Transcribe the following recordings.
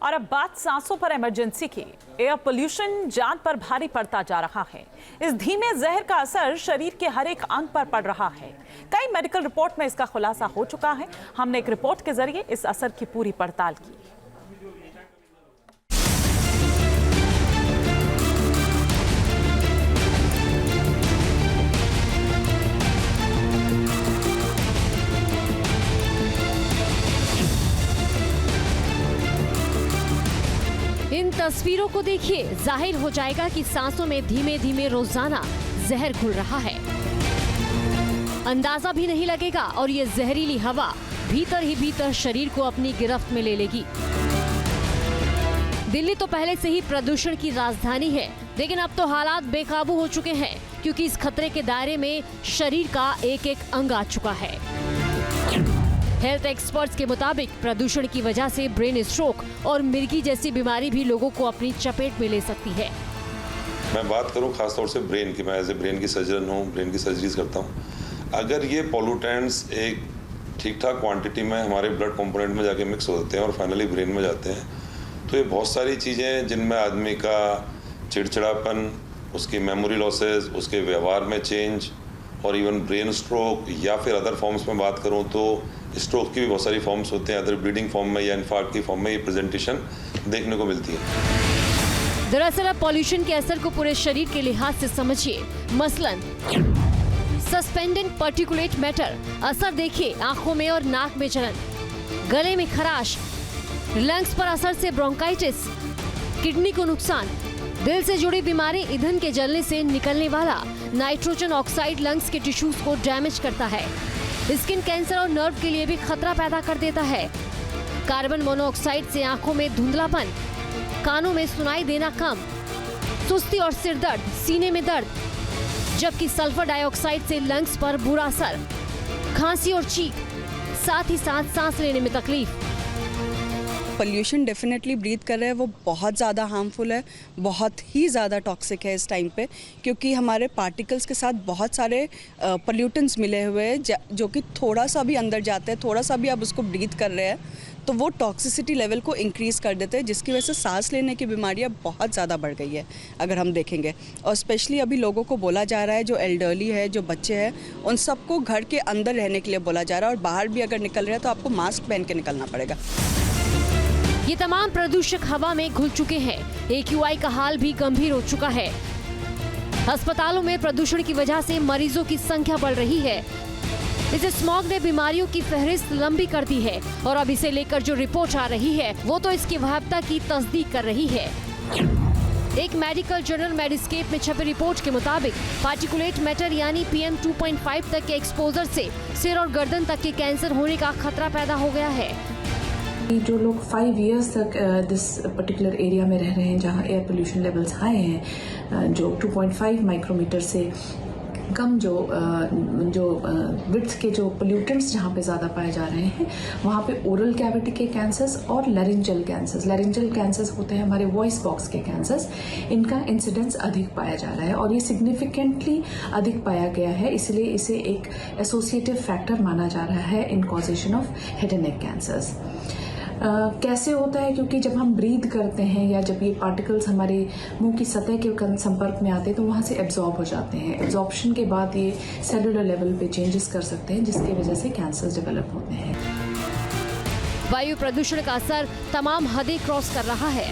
और अब बात सांसों पर इमरजेंसी की। एयर पोल्यूशन जान पर भारी पड़ता जा रहा है। इस धीमे जहर का असर शरीर के हर एक अंग पर पड़ रहा है। कई मेडिकल रिपोर्ट में इसका खुलासा हो चुका है। हमने एक रिपोर्ट के जरिए इस असर की पूरी पड़ताल की। इन तस्वीरों को देखिए, जाहिर हो जाएगा कि सांसों में धीमे धीमे रोजाना जहर घुल रहा है। अंदाजा भी नहीं लगेगा और ये जहरीली हवा भीतर ही भीतर शरीर को अपनी गिरफ्त में ले लेगी। दिल्ली तो पहले से ही प्रदूषण की राजधानी है, लेकिन अब तो हालात बेकाबू हो चुके हैं क्योंकि इस खतरे के दायरे में शरीर का एक एक अंग आ चुका है। हेल्थ एक्सपर्ट्स के मुताबिक प्रदूषण की वजह से ब्रेन स्ट्रोक और मिर्गी जैसी बीमारी भी लोगों को अपनी चपेट में ले सकती है। मैं बात करूं खासतौर से ब्रेन की, मैं एज ए ब्रेन की सर्जन हूं, ब्रेन की सर्जरीज करता हूं। अगर ये पॉल्यूटेंट्स एक ठीक ठाक क्वांटिटी में हमारे ब्लड कंपोनेंट में जाके मिक्स होते हैं और फाइनली ब्रेन में जाते हैं, तो ये बहुत सारी चीज़ें जिनमें आदमी का चिड़चिड़ापन, उसकी मेमोरी लॉसेस, उसके व्यवहार में चेंज और इवन ब्रेन स्ट्रोक या फिर अदर फॉर्म्स में बात करूं तो स्ट्रोक की भी बहुत सारी फॉर्म्स होते हैं, अदर ब्लीडिंग फॉर्म में या इन्फार्क्ट की फॉर्म में ये प्रेजेंटेशन देखने को मिलती है। दरअसल अब पॉल्यूशन के असर को पूरे शरीर के लिहाज से समझिए। मसलन सस्पेंडेड पार्टिकुलेट मैटर असर देखिए, आंखों में और नाक में जलन, गले में खराश, लंग्स पर असर से ब्रोंकाइटिस, किडनी को नुकसान, दिल से जुड़ी बीमारी, ईंधन के जलने से निकलने वाला नाइट्रोजन ऑक्साइड लंग्स के टिश्यूज को डैमेज करता है। स्किन कैंसर और नर्व के लिए भी खतरा पैदा कर देता है। कार्बन मोनोऑक्साइड से आंखों में धुंधलापन, कानों में सुनाई देना कम, सुस्ती और सिर दर्द, सीने में दर्द, जबकि सल्फर डाइऑक्साइड से लंग्स पर बुरा असर, खांसी और चीख, साथ ही साथ सांस लेने में तकलीफ। पोल्यूशन डेफिनेटली ब्रीथ कर रहे हैं वो बहुत ज़्यादा हार्मफुल है, बहुत ही ज़्यादा टॉक्सिक है इस टाइम पे, क्योंकि हमारे पार्टिकल्स के साथ बहुत सारे पोल्यूटेंट्स मिले हुए हैं जो कि थोड़ा सा भी अंदर जाते हैं, थोड़ा सा भी आप उसको ब्रीथ कर रहे हैं तो वो टॉक्सिसिटी लेवल को इंक्रीज़ कर देते हैं, जिसकी वजह से सांस लेने की बीमारियां बहुत ज़्यादा बढ़ गई है अगर हम देखेंगे। और स्पेशली अभी लोगों को बोला जा रहा है, जो एल्डरली है, जो बच्चे हैं, उन सबको घर के अंदर रहने के लिए बोला जा रहा है और बाहर भी अगर निकल रहे हैं तो आपको मास्क पहन के निकलना पड़ेगा। ये तमाम प्रदूषक हवा में घुल चुके हैं। AQI का हाल भी गंभीर हो चुका है। अस्पतालों में प्रदूषण की वजह से मरीजों की संख्या बढ़ रही है। इस स्मॉग ने बीमारियों की फहरिस्त लंबी कर दी है और अब इसे लेकर जो रिपोर्ट आ रही है वो तो इसकी भयावता की तस्दीक कर रही है। एक मेडिकल जर्नल मेडिस्केप में छपी रिपोर्ट के मुताबिक पार्टिकुलेट मैटर यानी PM 2.5 तक के एक्सपोजर से सिर और गर्दन तक के कैंसर होने का खतरा पैदा हो गया है। जो लोग 5 इयर्स तक दिस पर्टिकुलर एरिया में रह रहे हैं जहां एयर पोल्यूशन लेवल्स हाई हैं, जो 2.5 माइक्रोमीटर से कम जो विड्थ के जो पोल्यूटेंट्स जहां पे ज़्यादा पाए जा रहे हैं, वहां पे ओरल कैविटी के कैंसर्स और लैरिंजल कैंसर्स होते हैं हमारे वॉइस बॉक्स के कैंसर्स, इनका इंसिडेंस अधिक पाया जा रहा है और ये सिग्निफिकेंटली अधिक पाया गया है। इसलिए इसे एक एसोसिएटिव फैक्टर माना जा रहा है in causation of head and neck cancers. कैसे होता है? क्योंकि जब हम ब्रीथ करते हैं या जब ये पार्टिकल्स हमारे मुंह की सतह के संपर्क में आते हैं तो वहाँ से एब्जॉर्ब हो जाते हैं। एब्जॉर्प्शन के बाद ये सेलुलर लेवल पे चेंजेस कर सकते हैं, जिसकी वजह से कैंसर डेवलप होते हैं। वायु प्रदूषण का असर तमाम हदें क्रॉस कर रहा है।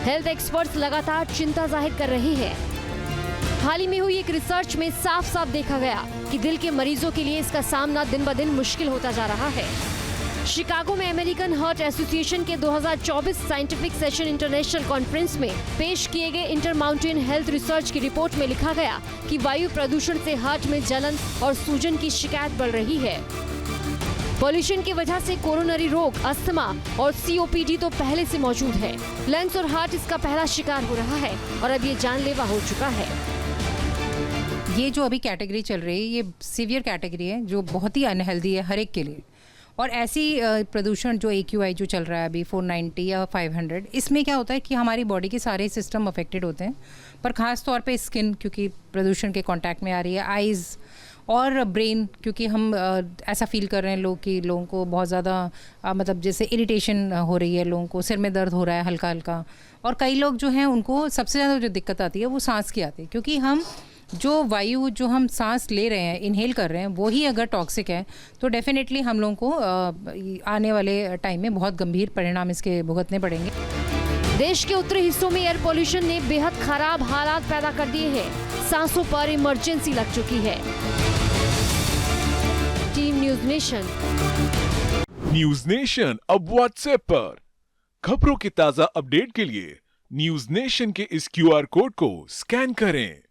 हेल्थ एक्सपर्ट्स लगातार चिंता जाहिर कर रहे हैं। हाल ही में हुई एक रिसर्च में साफ साफ देखा गया कि दिल के मरीजों के लिए इसका सामना दिन ब दिन मुश्किल होता जा रहा है। शिकागो में अमेरिकन हार्ट एसोसिएशन के 2024 साइंटिफिक सेशन इंटरनेशनल कॉन्फ्रेंस में पेश किए गए इंटर माउंटेन हेल्थ रिसर्च की रिपोर्ट में लिखा गया कि वायु प्रदूषण से हार्ट में जलन और सूजन की शिकायत बढ़ रही है। पॉल्यूशन की वजह से कोरोनरी रोग, अस्थमा और COPD तो पहले से मौजूद है। लंग्स और हार्ट इसका पहला शिकार हो रहा है और अब ये जानलेवा हो चुका है। ये जो अभी कैटेगरी चल रही है, ये सीवियर कैटेगरी है जो बहुत ही अनहेल्दी है हर एक के लिए। और ऐसी प्रदूषण जो AQI जो चल रहा है अभी 490 या 500, इसमें क्या होता है कि हमारी बॉडी के सारे सिस्टम अफेक्टेड होते हैं, पर ख़ास तौर पे स्किन, क्योंकि प्रदूषण के कांटेक्ट में आ रही है, आइज़ और ब्रेन, क्योंकि हम ऐसा फील कर रहे हैं लोग कि लोगों को बहुत ज़्यादा मतलब जैसे इरिटेशन हो रही है, लोगों को सिर में दर्द हो रहा है हल्का हल्का, और कई लोग जो हैं उनको सबसे ज़्यादा जो दिक्कत आती है वो सांस की आती है, क्योंकि हम जो वायु जो हम सांस ले रहे हैं, इनहेल कर रहे हैं, वो ही अगर टॉक्सिक है तो डेफिनेटली हम लोगों को आने वाले टाइम में बहुत गंभीर परिणाम इसके भुगतने पड़ेंगे। देश के उत्तरी हिस्सों में एयर पोल्यूशन ने बेहद खराब हालात पैदा कर दिए हैं। सांसों पर इमरजेंसी लग चुकी है। Team news nation. News nation अब व्हाट्सएप पर खबरों के ताजा अपडेट के लिए न्यूज़ नेशन के इस QR कोड को स्कैन करें।